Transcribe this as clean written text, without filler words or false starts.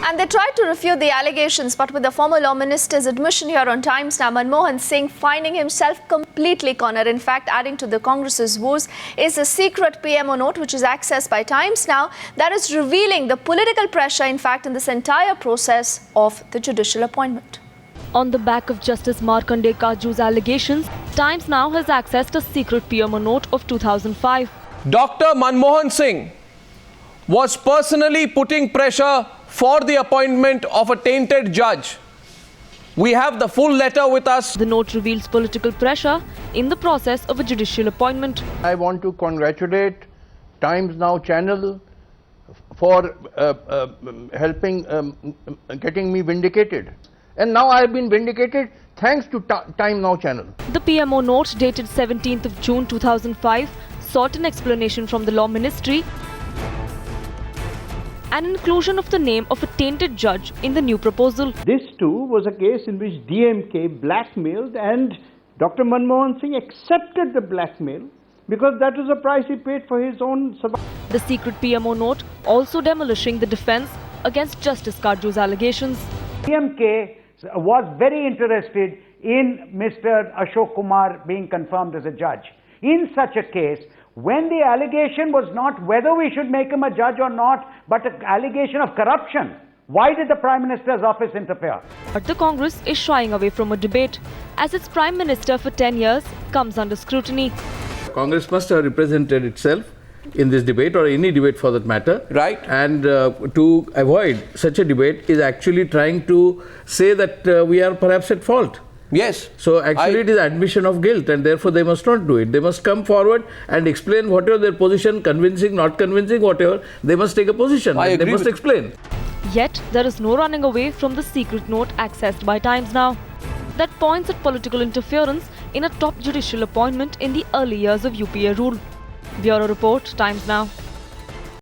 And they tried to refute the allegations, but with the former law minister's admission here on Times Now, Manmohan Singh finding himself completely cornered. In fact, adding to the Congress's woes is a secret PMO note which is accessed by Times Now that is revealing the political pressure, in fact, in this entire process of the judicial appointment. On the back of Justice Markanday Kaju's allegations, Times Now has accessed a secret PMO note of 2005. Dr. Manmohan Singh was personally putting pressure for the appointment of a tainted judge. We have the full letter with us. The note reveals political pressure in the process of a judicial appointment. I want to congratulate Times Now channel for helping getting me vindicated. And now I have been vindicated thanks to Time Now channel. The PMO note dated 17th of June 2005 sought an explanation from the Law Ministry and inclusion of the name of a tainted judge in the new proposal. This too was a case in which DMK blackmailed, and Dr. Manmohan Singh accepted the blackmail because that was the price he paid for his own survival. The secret PMO note also demolishing the defense against Justice Kaju's allegations. DMK was very interested in Mr. Ashok Kumar being confirmed as a judge. In such a case, when the allegation was not whether we should make him a judge or not, but an allegation of corruption, why did the Prime Minister's office interfere? But the Congress is shying away from a debate as its Prime Minister for 10 years comes under scrutiny. Congress must have represented itself in this debate, or any debate for that matter. Right. And to avoid such a debate is actually trying to say that we are perhaps at fault. Yes. So actually it is admission of guilt, and therefore they must not do it. They must come forward and explain whatever their position, convincing, not convincing, whatever. They must take a position. I agree they must explain. Yet there is no running away from the secret note accessed by Times Now that points at political interference in a top judicial appointment in the early years of UPA rule. Bureau Report, Times Now.